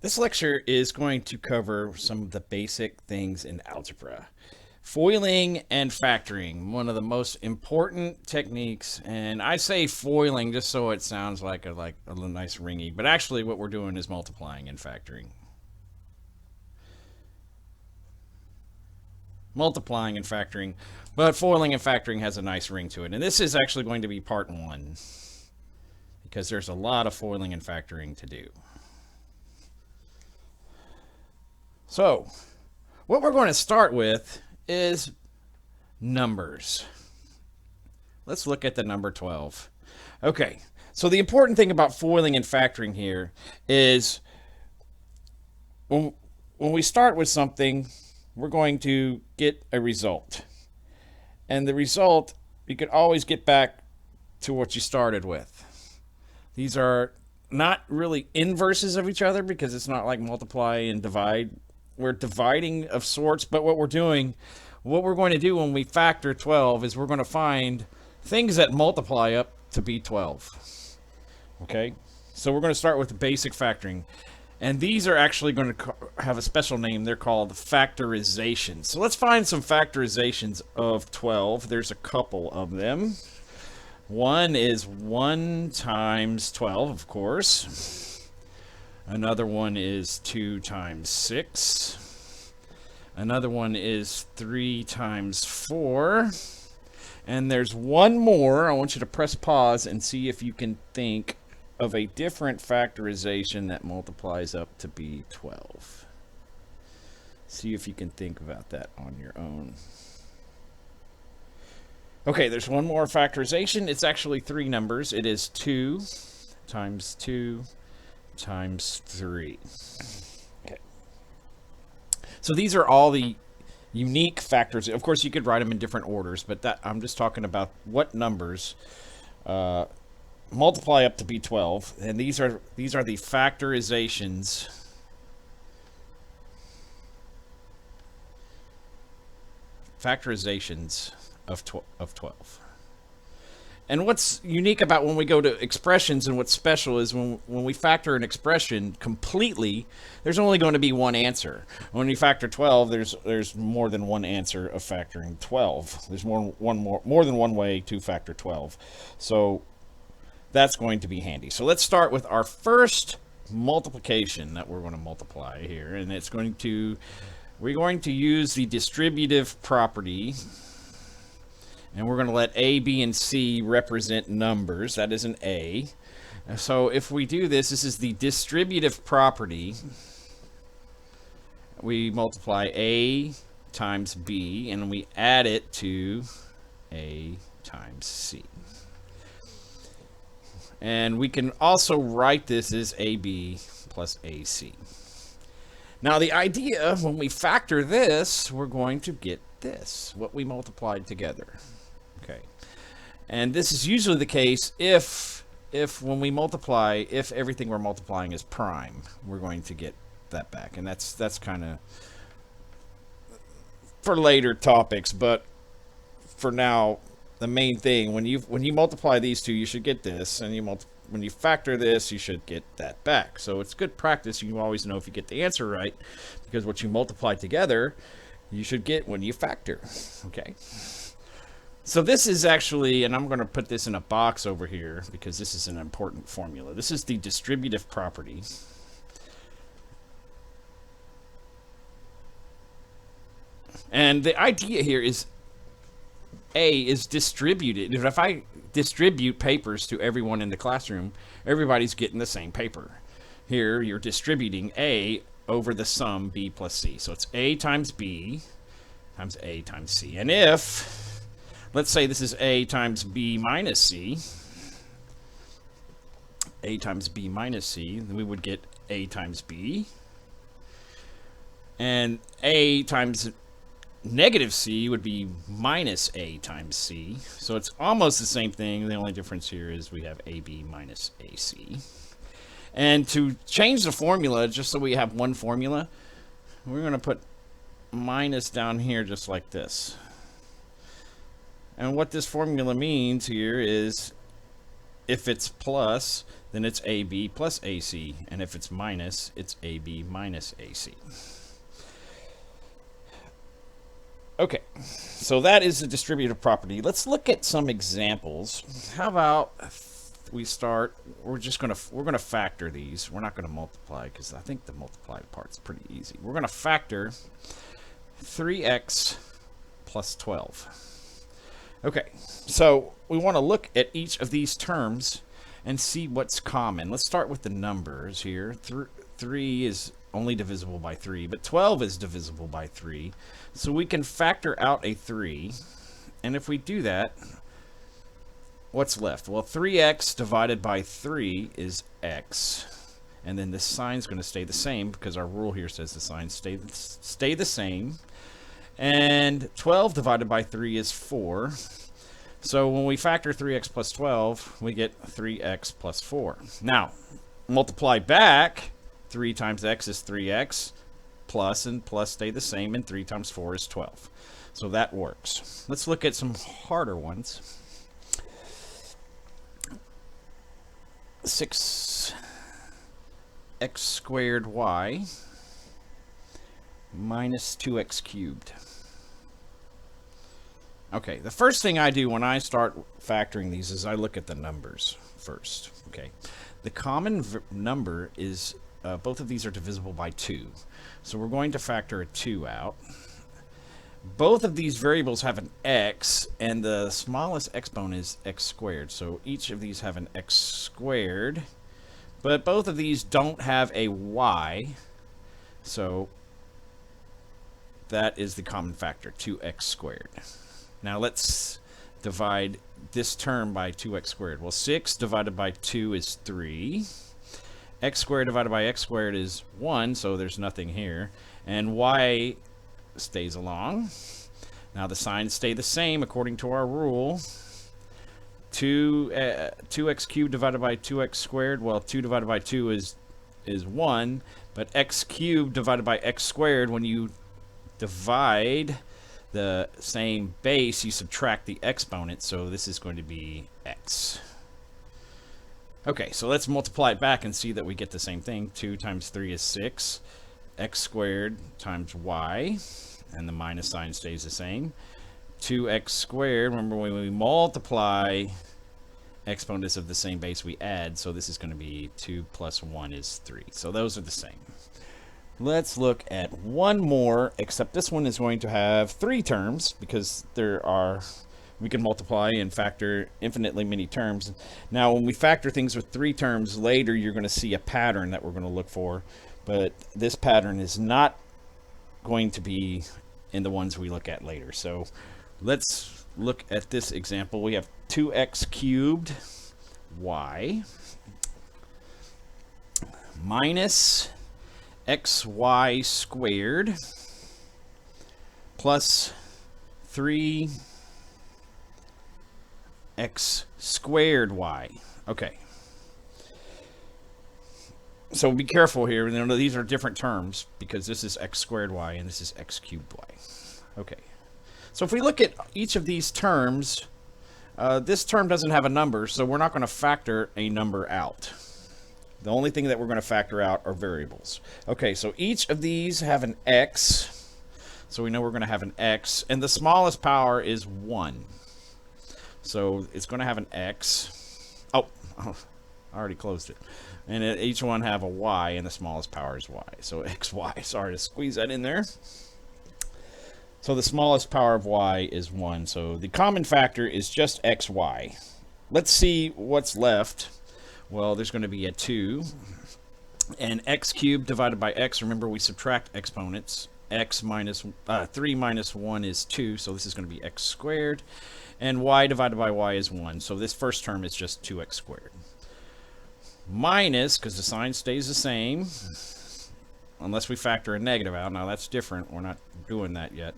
This lecture is going to cover some of the basic things in algebra. Foiling and factoring, one of the most important techniques, and I say foiling just so it sounds like a little nice ringy, but actually what we're doing is multiplying and factoring. Multiplying and factoring, but foiling and factoring has a nice ring to it. And this is actually going to be part one because there's a lot of foiling and factoring to do. So, what we're going to start with is numbers. Let's look at the number 12. Okay, so the important thing about foiling and factoring here is when we start with something, we're going to get a result. And the result, you can always get back to what you started with. These are not really inverses of each other because it's not like multiply and divide. We're dividing of sorts, but what we're going to do when we factor 12 is we're going to find things that multiply up to be 12. Okay? So we're going to start with the basic factoring. And these are actually going to have a special name. They're called factorizations. So let's find some factorizations of 12. There's a couple of them. One is 1 times 12, of course. Another one is 2 times 6. Another one is 3 times 4. And there's one more. I want you to press pause and see if you can think of a different factorization that multiplies up to be 12. See if you can think about that on your own. Okay, there's one more factorization. It's actually three numbers. It is 2 times 2 times 3. Okay. So these are all the unique factors. Of course, you could write them in different orders, but that I'm just talking about what numbers multiply up to be 12, and these are the factorizations of 12. And what's unique about when we go to expressions and what's special is when we factor an expression completely, there's only going to be one answer. When you factor 12, there's more than one answer of factoring 12. There's more than one way to factor 12. So that's going to be handy. So let's start with our first multiplication that we're going to multiply here, and we're going to use the distributive property. And we're going to let A, B, and C represent numbers. That is an A. So if we do this, this is the distributive property. We multiply A times B, and we add it to A times C. And we can also write this as AB plus AC. Now the idea, when we factor this, we're going to get this, what we multiplied together. Okay, and this is usually the case if when we multiply, if everything we're multiplying is prime, we're going to get that back, and that's kind of for later topics. But for now, the main thing when you multiply these two, you should get this, and when you factor this, you should get that back. So it's good practice. You always know if you get the answer right, because what you multiply together, you should get when you factor. Okay. So this is actually, and I'm going to put this in a box over here because this is an important formula. This is the distributive property. And the idea here is A is distributed. If I distribute papers to everyone in the classroom, everybody's getting the same paper. Here, you're distributing A over the sum B plus C. So it's A times B times A times C. And if, let's say this is A times B minus C, A times B minus C, then we would get A times B. And A times negative C would be minus A times C. So it's almost the same thing. The only difference here is we have AB minus AC. And to change the formula, just so we have one formula, we're going to put minus down here just like this. And what this formula means here is If it's plus, then it's AB plus AC. And if it's minus, it's AB minus AC. Okay, so that is the distributive property. Let's look at some examples. How about we start? We're gonna factor these. We're not gonna multiply because I think the multiply part's pretty easy. We're gonna factor 3x plus 12. Okay, so we want to look at each of these terms and see what's common. Let's start with the numbers here. 3 is only divisible by 3, but 12 is divisible by 3. So we can factor out a 3, and if we do that, what's left? Well, 3x divided by 3 is x, and then this sign's going to stay the same because our rule here says the signs stay the same. And 12 divided by 3 is 4. So when we factor 3x plus 12, we get 3x plus 4. Now, multiply back. 3 times x is 3x, plus and plus stay the same, and 3 times 4 is 12. So that works. Let's look at some harder ones. 6x squared y minus 2x cubed. Okay, the first thing I do when I start factoring these is I look at the numbers first. Okay, the common number is both of these are divisible by 2. So we're going to factor a 2 out. Both of these variables have an x, and the smallest exponent is x squared. So each of these have an x squared, but both of these don't have a y. So that is the common factor, 2x squared. Now let's divide this term by 2x squared. Well, 6 divided by 2 is 3. X squared divided by x squared is 1, so there's nothing here. And y stays along. Now the signs stay the same according to our rule. 2x cubed divided by 2x squared. Well, 2 divided by 2 is 1, but x cubed divided by x squared, when you divide the same base, you subtract the exponent, so this is going to be x. Okay, so let's multiply it back and see that we get the same thing. 2 times 3 is 6. X squared times y, and the minus sign stays the same. 2x squared, remember when we multiply exponents of the same base, we add, so this is going to be 2 plus 1 is 3. So those are the same. Let's look at one more, except this one is going to have 3 terms because we can multiply and factor infinitely many terms. Now, when we factor things with 3 terms later, you're going to see a pattern that we're going to look for, but this pattern is not going to be in the ones we look at later. So let's look at this example. We have 2x cubed y minus xy squared plus 3x squared y. Okay. So be careful here. These are different terms because this is x squared y and this is x cubed y. Okay. So if we look at each of these terms, this term doesn't have a number, so we're not going to factor a number out. The only thing that we're going to factor out are variables. Okay, so each of these have an x, so we know we're going to have an x, and the smallest power is 1. So it's going to have an x. Oh, I already closed it. And each one have a y, and the smallest power is y. So xy, sorry to squeeze that in there. So the smallest power of y is 1. So the common factor is just xy. Let's see what's left. Well, there's going to be a 2. And x cubed divided by x, remember we subtract exponents. X minus 3 minus 1 is 2, so this is going to be x squared. And y divided by y is 1, so this first term is just 2x squared. Minus, because the sign stays the same, unless we factor a negative out. Now that's different. We're not doing that yet.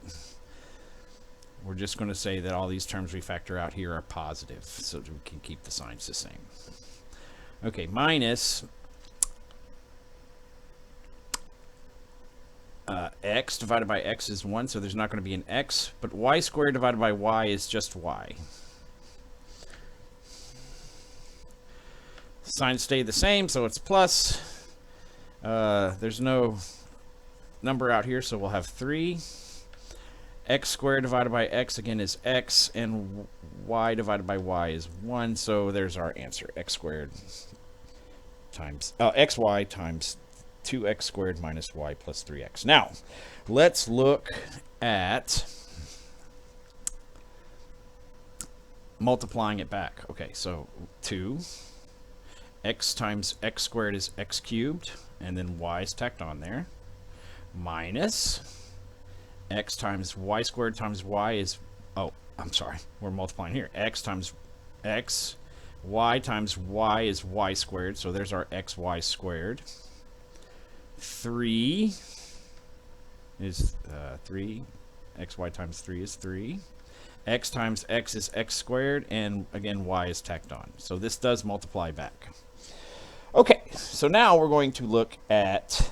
We're just going to say that all these terms we factor out here are positive, so we can keep the signs the same. Okay, minus x divided by x is 1, so there's not going to be an x, but y squared divided by y is just y. signs stay the same, so it's plus. There's no number out here, so we'll have 3. X squared divided by x again is x, and y divided by y is 1. So there's our answer: x squared times xy times 2x squared minus y plus 3x. Now, let's look at multiplying it back. Okay, so 2 x times x squared is x cubed, and then y is tacked on there, minus x times y squared times y is, oh, I'm sorry, we're multiplying here. X times x, y times y is y squared, so there's our xy squared. 3 is 3. xy times 3 is 3. X times x is x squared, and again, y is tacked on. So this does multiply back. Okay, so now we're going to look at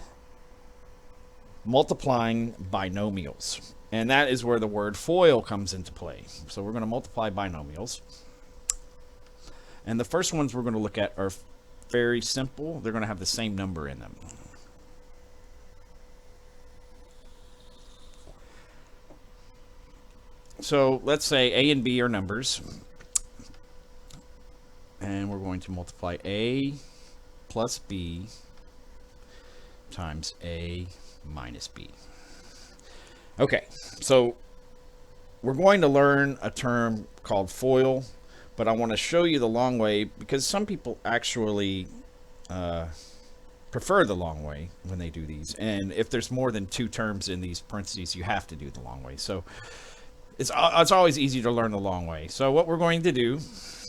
multiplying binomials. And that is where the word FOIL comes into play. So we're going to multiply binomials. And the first ones we're going to look at are very simple. They're going to have the same number in them. So let's say A and B are numbers. And we're going to multiply A plus B times A minus B. Okay, so we're going to learn a term called FOIL, but I want to show you the long way because some people actually prefer the long way when they do these. And if there's more than 2 terms in these parentheses, you have to do the long way. So it's always easy to learn the long way. So what we're going to do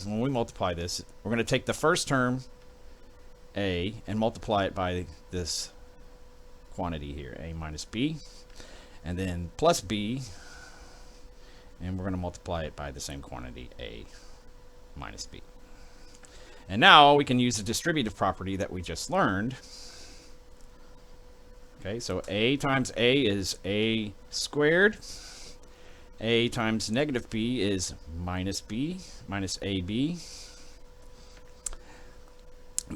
when we multiply this, we're going to take the first term, A, and multiply it by this quantity here, A minus B, and then plus B, and we're going to multiply it by the same quantity, A minus B. And now we can use the distributive property that we just learned. Okay, so A times A is A squared. A times negative B is minus B, minus AB.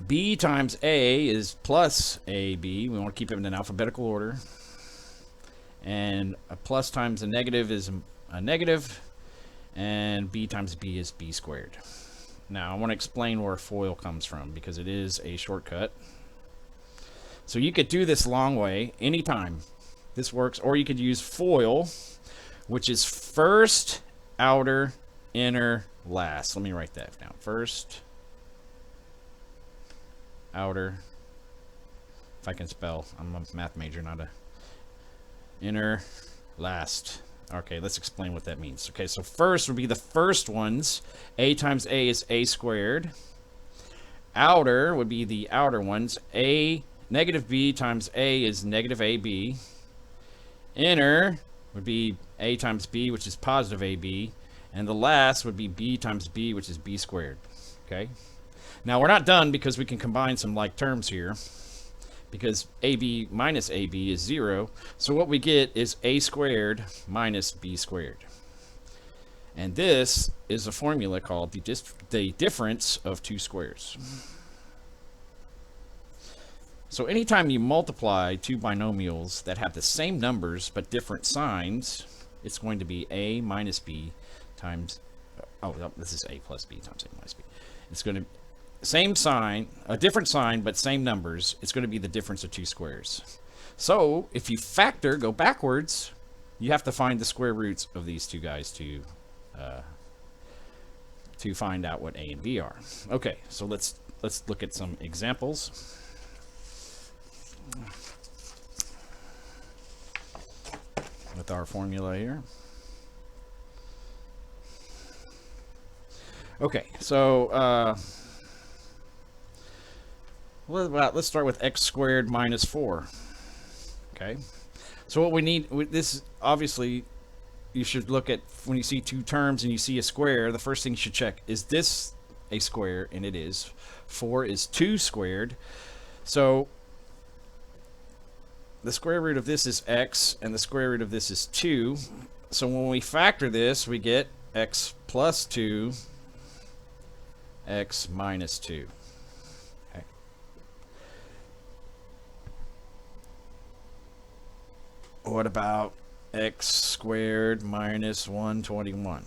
B times A is plus AB. We want to keep them in alphabetical order. And a plus times a negative is a negative. And B times B is B squared. Now, I want to explain where FOIL comes from because it is a shortcut. So you could do this long way anytime. This works. Or you could use FOIL, which is first, outer, inner, last. Let me write that down. First, outer, if I can spell. I'm a math major, not a inner, last. Okay, let's explain what that means. Okay, so first would be the first ones. A times A is A squared. Outer would be the outer ones. A negative B times A is negative AB. Inner would be A times B, which is positive AB. And the last would be B times B, which is B squared. Okay? Now, we're not done because we can combine some like terms here. Because AB minus AB is 0. So what we get is A squared minus B squared. And this is a formula called the difference of 2 squares. So anytime you multiply 2 binomials that have the same numbers but different signs, it's going to be A minus B times, oh, no, this is A plus B times A minus B. It's going to same sign, a different sign, but same numbers. It's going to be the difference of 2 squares. So if you factor, go backwards, you have to find the square roots of these 2 guys to find out what A and B are. Okay, so let's look at some examples. With our formula here. Okay, so let's start with x squared minus 4. Okay, so what we need, this obviously you should look at when you see 2 terms and you see a square, the first thing you should check, is this a square? And it is. 4 is 2 squared. So the square root of this is x, and the square root of this is 2. So when we factor this, we get x plus 2, x minus 2. What about x squared minus 121?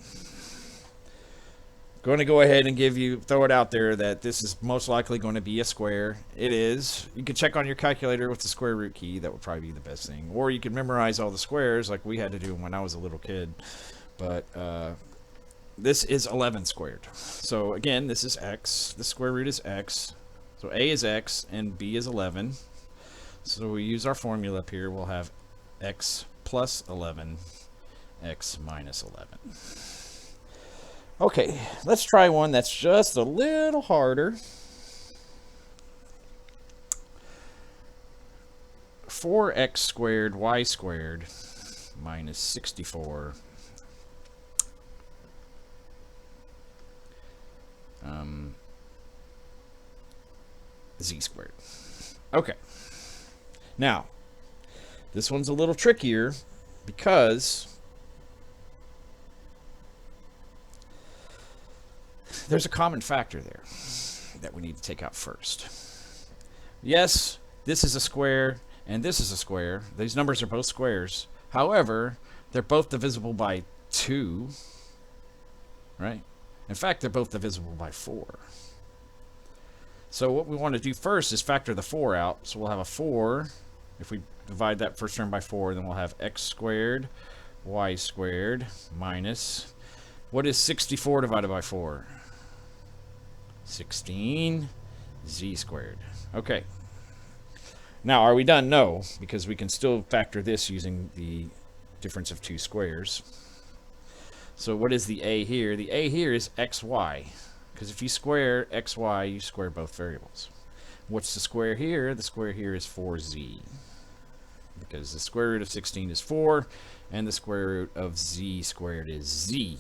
Going to go ahead and throw it out there that this is most likely going to be a square. It is. You can check on your calculator with the square root key. That would probably be the best thing. Or you can memorize all the squares like we had to do when I was a little kid. But this is 11 squared. So again, this is x. The square root is x. So a is x and b is 11. So we use our formula up here. We'll have x plus 11, x minus 11. Okay, let's try one that's just a little harder. 4x squared y squared minus 64 z squared. Okay. Now, this one's a little trickier because there's a common factor there that we need to take out first. Yes, this is a square and this is a square. These numbers are both squares. However, they're both divisible by 2, right? In fact, they're both divisible by 4. So what we want to do first is factor the 4 out. So we'll have a 4. If we divide that first term by 4, then we'll have x squared y squared minus, what is 64 divided by 4? 16 z squared. Okay. Now, are we done? No, because we can still factor this using the difference of two squares. So what is the a here? The a here is xy, because if you square xy, you square both variables. What's the square here? The square here is 4z, because the square root of 16 is 4, and the square root of z squared is z.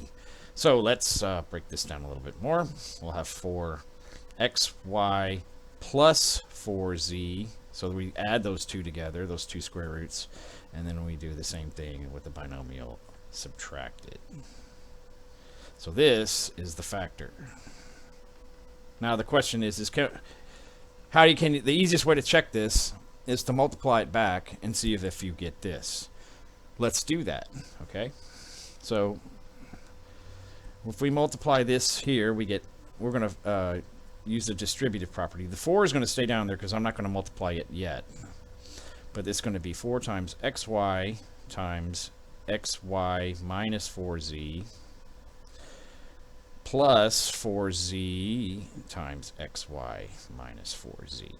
So let's break this down a little bit more. We'll have 4xy plus 4z. So we add those two together, those two square roots, and then we do the same thing with the binomial subtracted. So this is the factor. Now the question is the easiest way to check this is to multiply it back and see if you get this. Let's do that, okay? So if we multiply this here, we're going to use the distributive property. The 4 is going to stay down there because I'm not going to multiply it yet. But it's going to be 4 times xy times xy minus 4z plus 4z times xy minus 4z.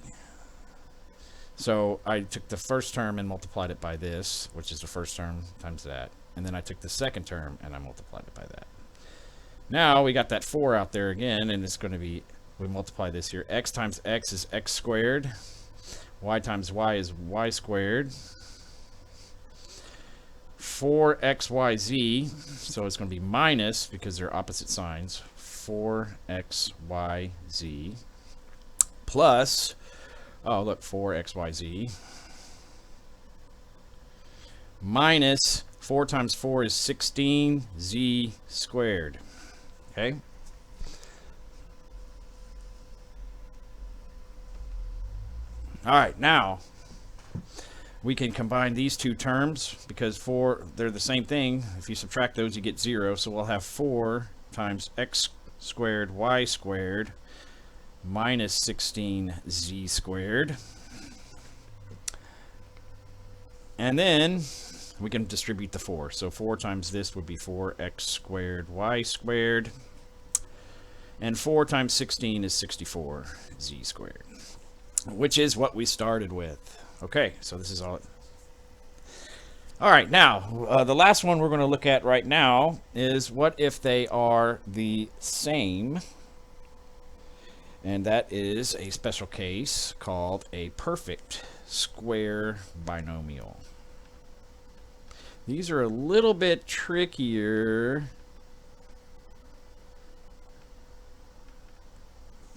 So I took the first term and multiplied it by this, which is the first term times that. And then I took the second term and I multiplied it by that. Now we got that 4 out there again, and it's going to be, we multiply this here. X times x is x squared. Y times y is y squared. 4xyz, so it's going to be minus, because they're opposite signs, 4xyz plus, oh look, 4xyz minus 4 times 4 is 16z squared. Okay? All right, now we can combine these two terms because they're the same thing. If you subtract those, you get 0. So we'll have 4 times x squared y squared minus 16z squared. And then we can distribute the 4. So 4 times this would be 4x squared y squared. And 4 times 16 is 64z squared, which is what we started with. Okay, so this is all. All right, now, the last one we're going to look at right now is what if they are the same? And that is a special case called a perfect square binomial. These are a little bit trickier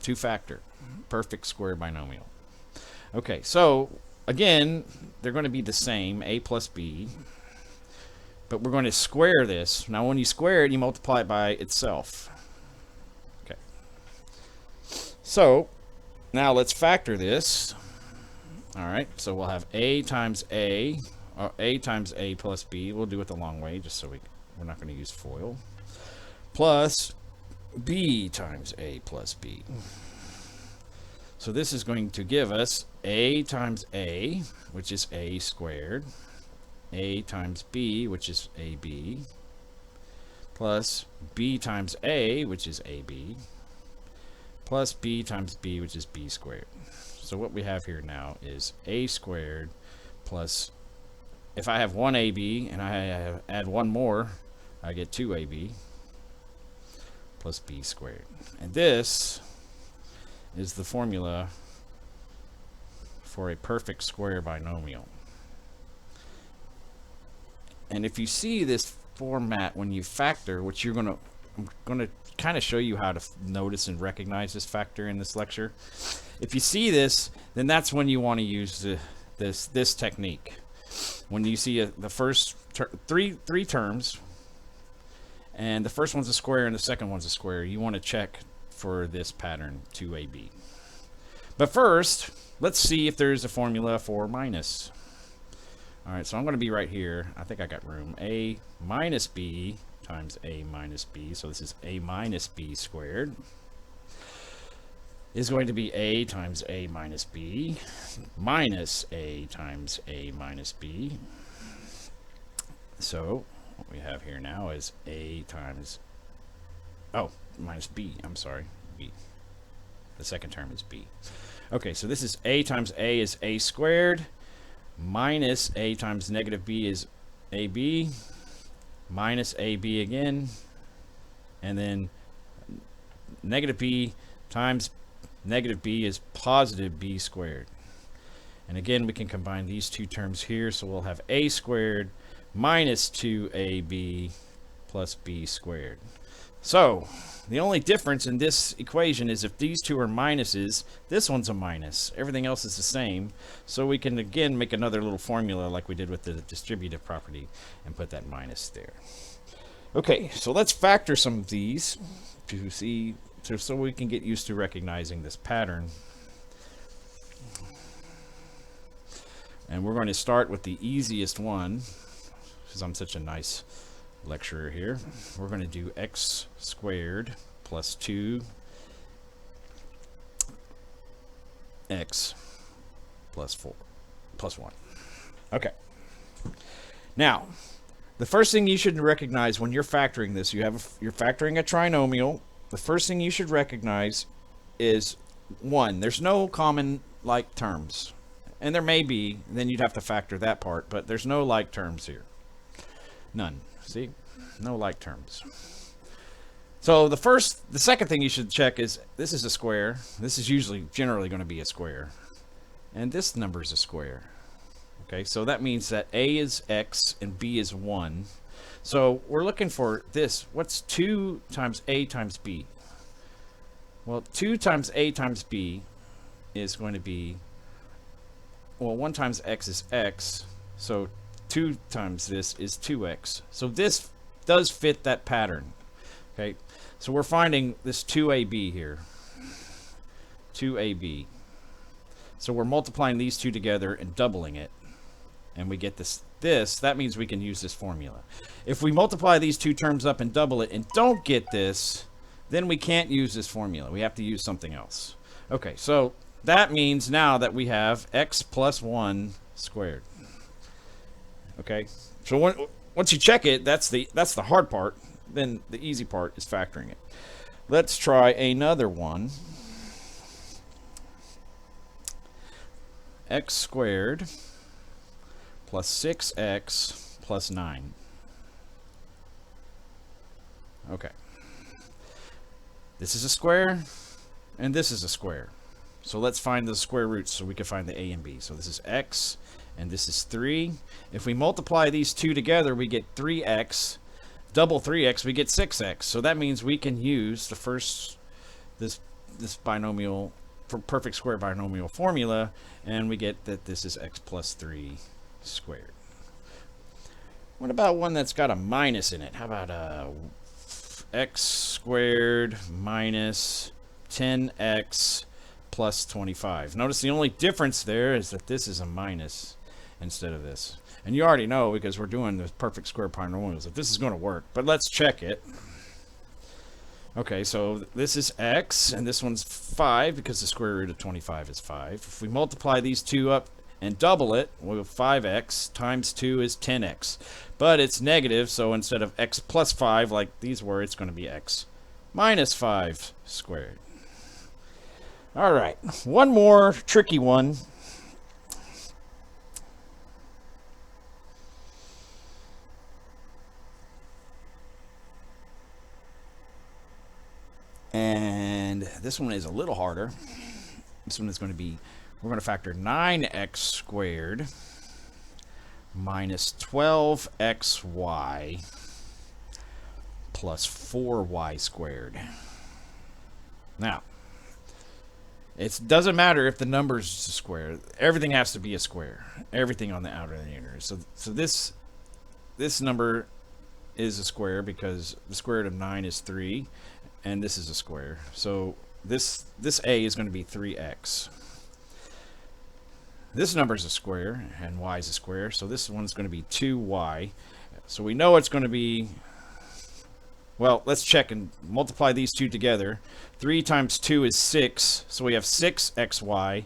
to factor. Perfect square binomial. Okay, so again, they're going to be the same, a plus b, but we're going to square this. Now, when you square it, you multiply it by itself. Okay. So, now let's factor this. All right, so we'll have a times a a times a plus b. We'll do it the long way, just so we're not going to use FOIL. Plus b times a plus b. So this is going to give us a times a, which is a squared, a times b, which is ab, plus b times a, which is ab, plus b times b, which is b squared. So what we have here now is a squared plus, if I have one ab and I add one more, I get 2ab plus b squared. And this is the formula for a perfect square binomial. And if you see this format when you factor, which I'm going to kind of show you how to notice and recognize this factor in this lecture. If you see this, then that's when you want to use this technique. When you see the first three terms, and the first one's a square and the second one's a square, you want to check for this pattern 2ab. But first, let's see if there's a formula for minus. All right, so I'm going to be right here. I think I got room. A minus b times a minus b. So this is a minus b squared is going to be a times a minus b minus a times a minus b. So what we have here now is a times, minus b. I'm sorry, b. The second term is b. Okay, so this is a times a is a squared, minus a times negative b is ab, minus ab again, and then negative b times negative b is positive b squared. And again, we can combine these two terms here, so we'll have a squared minus 2ab plus b squared. So the only difference in this equation is if these two are minuses, this one's a minus. Everything else is the same. So we can again make another little formula like we did with the distributive property and put that minus there. Okay, so let's factor some of these to see, so we can get used to recognizing this pattern. And we're going to start with the easiest one, because I'm such a nice lecturer here. We're going to do x squared plus 2 x plus 4 plus 1. Okay. Now, the first thing you should recognize when you're factoring this, you're factoring a trinomial. The first thing you should recognize is 1. There's no common like terms. And there may be, then you'd have to factor that part, but there's no like terms here. None. See? No like terms. So the second thing you should check is this is a square. This is generally going to be a square. And this number is a square. Okay, so that means that a is x and b is 1. So we're looking for this. What's 2 times a times b? Well, 2 times a times b is going to be, well, 1 times x is x. So 2 times this is 2x. So this does fit that pattern. Okay, so we're finding this 2ab here. 2ab. So we're multiplying these two together and doubling it. And we get this. That means we can use this formula. If we multiply these two terms up and double it and don't get this, then we can't use this formula. We have to use something else. Okay, so that means now that we have x plus 1 squared. Okay, so once you check it, that's the hard part. Then the easy part is factoring it. Let's try another one. X squared plus 6x plus 9. Okay. This is a square, and this is a square. So let's find the square roots so we can find the a and b. So this is x, and this is 3. If we multiply these two together, we get 3x. Double 3x, we get 6x. So that means we can use this binomial, for perfect square binomial formula, and we get that this is x plus 3 squared. What about one that's got a minus in it? How about x squared minus 10x plus 25? Notice the only difference there is that this is a minus instead of this. And you already know, because we're doing the perfect square polynomials, that this is going to work. But let's check it. Okay, so this is x, and this one's 5, because the square root of 25 is 5. If we multiply these two up and double it, we'll have 5x times 2 is 10x. But it's negative, so instead of x plus 5, like these were, it's going to be x minus 5 squared. All right, one more tricky one. And this one is a little harder. This one is going to be, we're going to factor 9x squared minus 12xy plus 4y squared. Now, it doesn't matter if the number's a square. Everything has to be a square. Everything on the outer and the inner. So this number is a square because the square root of 9 is 3. And this is a square. So this a is going to be 3x. This number is a square, and y is a square. So this one's going to be 2y. So we know it's going to be, well, let's check and multiply these two together. 3 times 2 is 6. So we have 6xy.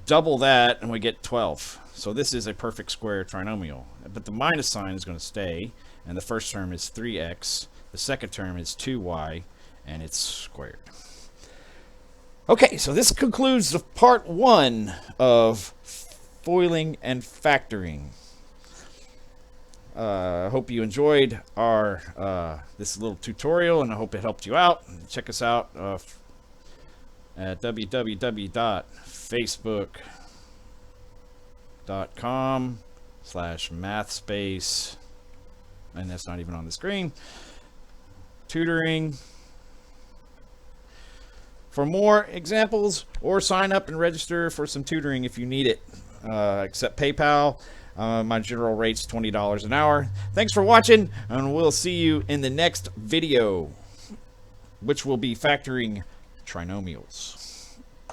Double that, and we get 12. So this is a perfect square trinomial. But the minus sign is going to stay. And the first term is 3x. The second term is 2y. And it's squared. Okay, so this concludes the part 1 of foiling and factoring. I hope you enjoyed our this little tutorial, and I hope it helped you out. Check us out at www.facebook.com/mathspace, and that's not even on the screen. Tutoring. For more examples, or sign up and register for some tutoring if you need it. Accept PayPal. My general rate's $20 an hour. Thanks for watching, and we'll see you in the next video, which will be factoring trinomials.